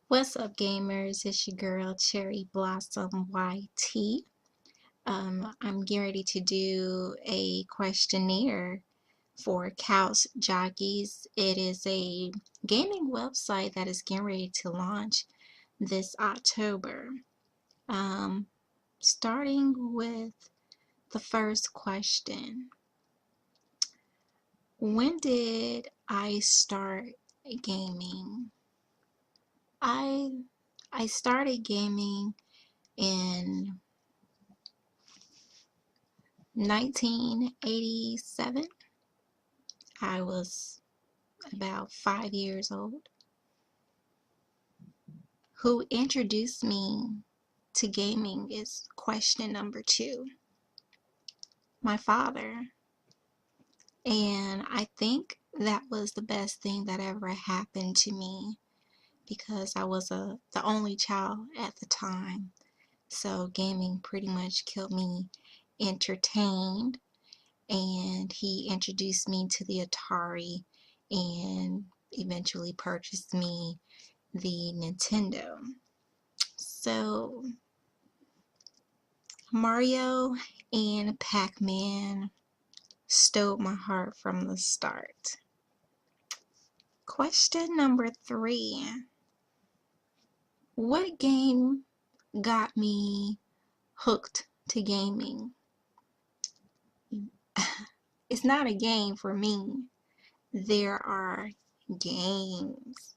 What's up, gamers? It's your girl Cherry Blossom YT. I'm getting ready to do a questionnaire for CouchJockeyz. It is a gaming website that is getting ready to launch this October. Starting with the first question. When did I start gaming? I started gaming in 1987. I was about 5 years old. Who introduced me to gaming is question number 2. My father. And I think that was the best thing that ever happened to me because I was the only child at the time. So gaming pretty much kept me entertained, and he introduced me to the Atari and eventually purchased me the Nintendo. So Mario and Pac-Man stole my heart from the start. Question number 3. What game got me hooked to gaming? It's not a game for me. There are games.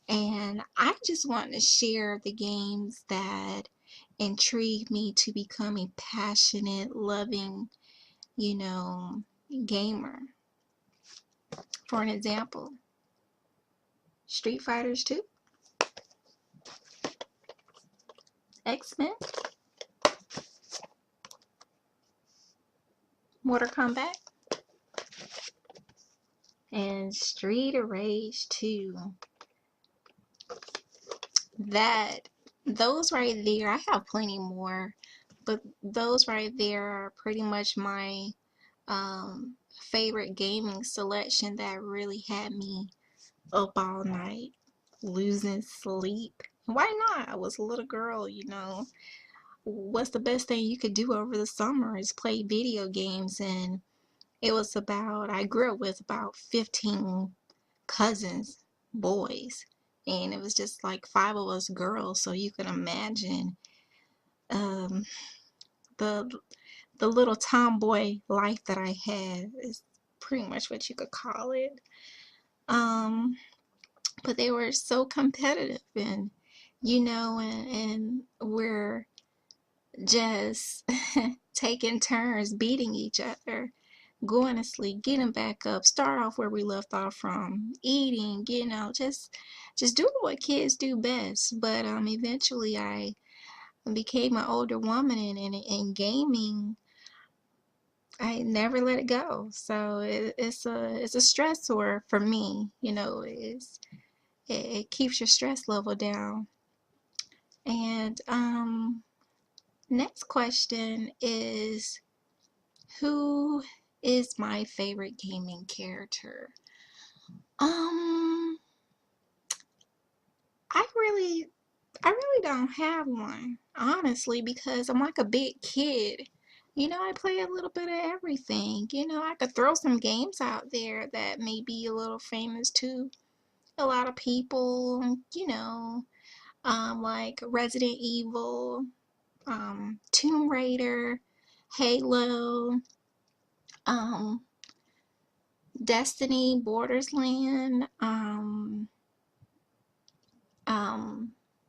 And I just want to share the games that intrigue me to become a passionate, loving, gamer. For an example, Street Fighters 2, X-Men, Mortal Kombat, and Street of Rage 2. Those right there, I have plenty more, but those right there are pretty much my favorite gaming selection that really had me up all night, losing sleep. Why not? I was a little girl, What's the best thing you could do over the summer is play video games, and I grew up with about 15 cousins, boys, and it was just like 5 of us girls, so you can imagine um, the the little tomboy life that I had is pretty much what you could call it. But they were so competitive, and and we're just taking turns beating each other, going to sleep, getting back up, start off where we left off from, eating, just doing what kids do best. But eventually I became an older woman, and in gaming I never let it go. So it's a stressor for me. It keeps your stress level down. And next question is, who is my favorite gaming character? Um, I really don't have one, honestly, because I'm like a big kid. I play a little bit of everything. I could throw some games out there that may be a little famous to a lot of people, like Resident Evil, Tomb Raider, Halo, um, Destiny, Borderland,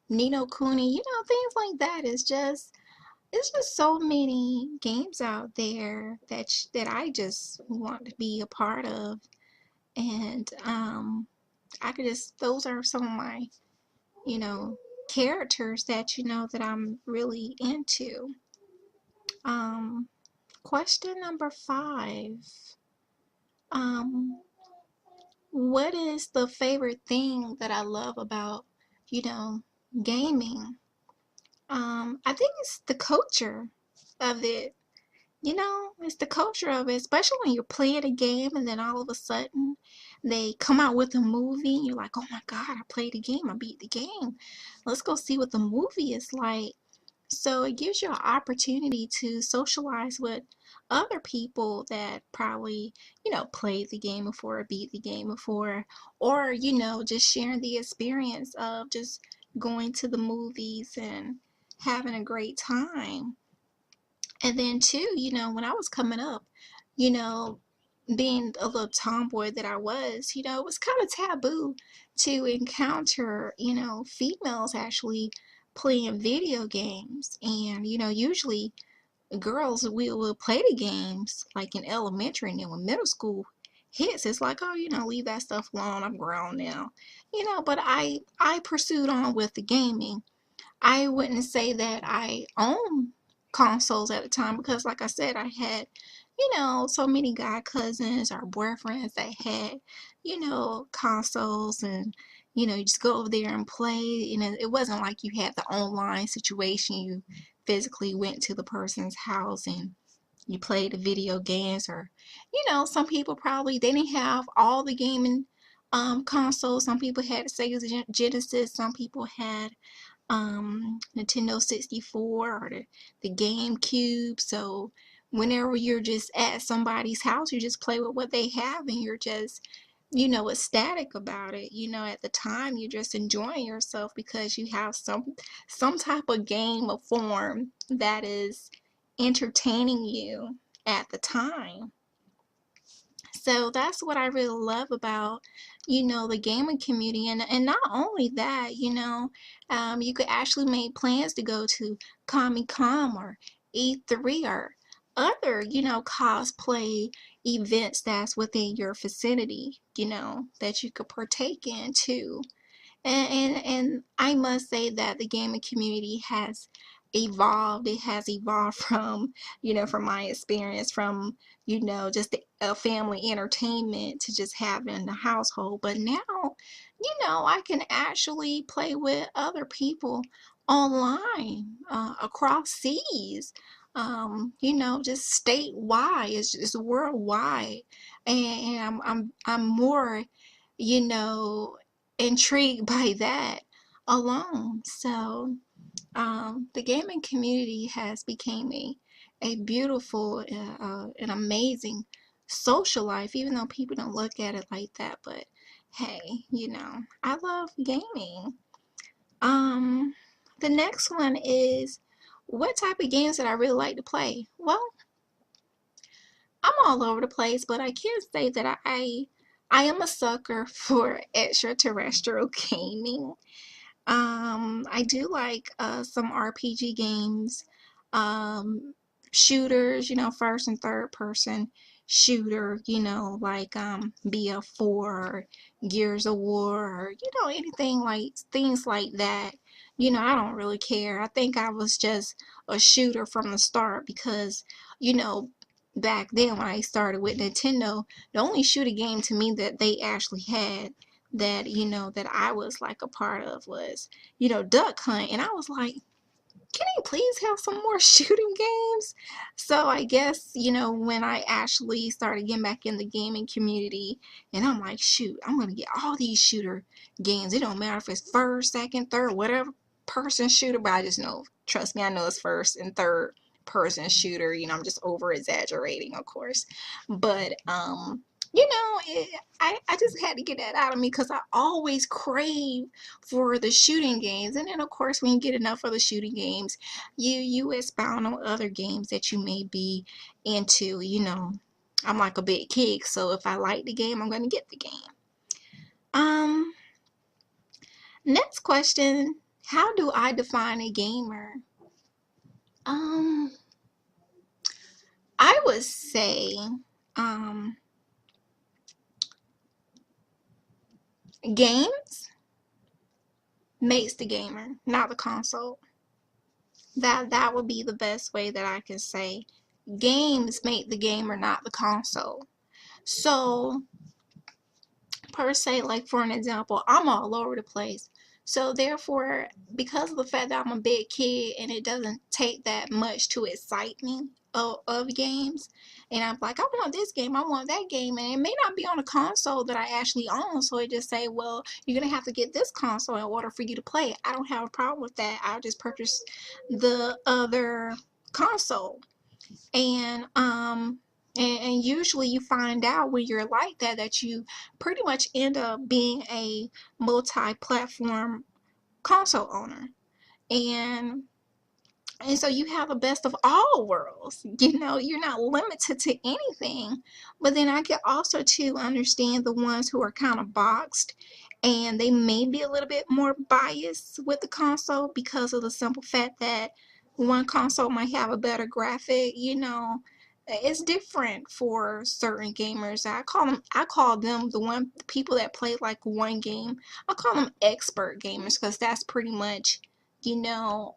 Nino Kuni, things like that. It's just so many games out there that I just want to be a part of, and those are some of my you know characters that I'm really into. Um, Question number 5. Um, what is the favorite thing that I love about you know gaming? I think it's the culture of it. It's the culture of it, especially when you're playing a game and then all of a sudden they come out with a movie, you're like, oh my God, I played the game, I beat the game. Let's go see what the movie is like. So it gives you an opportunity to socialize with other people that probably, played the game before, beat the game before, or, just sharing the experience of just going to the movies and having a great time. And then too, when I was coming up, you know, being a little tomboy that I was, it was kind of taboo to encounter, females actually playing video games. And, usually girls will play the games like in elementary, and then when middle school hits, it's like, oh, leave that stuff alone. I'm grown now. But I pursued on with the gaming. I wouldn't say that I owned consoles at the time because, like I said, I had, so many guy cousins or boyfriends that had, consoles, and, you just go over there and play. It wasn't like you had the online situation. You physically went to the person's house and you played the video games, or, some people probably, they didn't have all the gaming consoles. Some people had Sega Genesis. Some people had Nintendo 64 or the GameCube. So whenever you're just at somebody's house, you just play with what they have, and you're just, ecstatic about it. At the time, you're just enjoying yourself because you have some type of game or form that is entertaining you at the time. So that's what I really love about, the gaming community. And not only that, you could actually make plans to go to Comic-Con or E3 or other, cosplay events that's within your vicinity, that you could partake in too. And I must say that the gaming community has evolved. It has evolved from, from my experience, from, just a family entertainment to just having the household. But now, I can actually play with other people online, across seas, just statewide. It's worldwide. And I'm more, you know, intrigued by that alone. So the gaming community has become a beautiful, and amazing social life, even though people don't look at it like that. But hey, I love gaming. Um, the next one is, what type of games that I really like to play? Well, I'm all over the place, but I can say that I am a sucker for extraterrestrial gaming. I do like some RPG games, shooters, first and third person shooter, like BF4, Gears of War, or, anything like things like that. I don't really care. I think I was just a shooter from the start because, you know, back then when I started with Nintendo, the only shooter game to me that they actually had that, that I was like a part of was, Duck Hunt. And I was like, can you please have some more shooting games? So I guess, when I actually started getting back in the gaming community, and I'm like, shoot, I'm going to get all these shooter games. It don't matter if it's first, second, third, whatever person shooter, but I just know, trust me, I know it's first and third person shooter. I'm just over exaggerating, of course. But, I just had to get that out of me because I always crave for the shooting games. And then, of course, when you get enough of the shooting games, you expound on other games that you may be into. I'm like a big kid, so if I like the game, I'm going to get the game. Next question, how do I define a gamer? I would say, games makes the gamer, not the console. That would be the best way that I can say. Games make the gamer, not the console. So, per se, like for an example, I'm all over the place. So therefore, because of the fact that I'm a big kid and it doesn't take that much to excite me of games, and I'm like, I want this game, I want that game, and it may not be on a console that I actually own, so it just say, well, you're gonna have to get this console in order for you to play it. I don't have a problem with that. I'll just purchase the other console. And usually you find out when you're like that that you pretty much end up being a multi-platform console owner. And so you have the best of all worlds. You know, you're not limited to anything. But then I can also too understand the ones who are kind of boxed and they may be a little bit more biased with the console because of the simple fact that one console might have a better graphic, you know. It's different for certain gamers. I call them the people that play like one game. I call them expert gamers because that's pretty much, you know,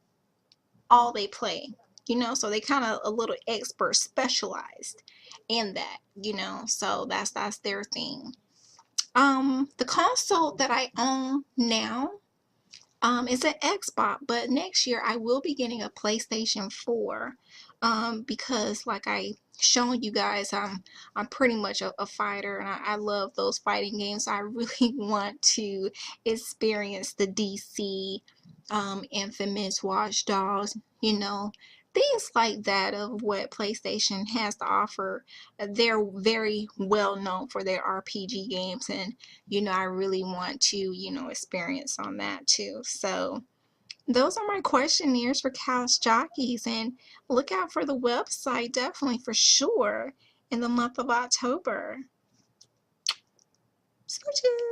all they play, you know, so they kind of a little expert specialized in that, you know, so that's their thing. The console that I own now it's an Xbox, but next year I will be getting a PlayStation 4 because like I shown you guys, I'm pretty much a fighter and I love those fighting games. I really want to experience the DC, Infamous, Watch Dogs, you know, things like that of what PlayStation has to offer. They're very well known for their RPG games, and you know, I really want to, you know, experience on that too. So those are my questionnaires for CouchJockeyz, and look out for the website definitely for sure in the month of October. Smooches.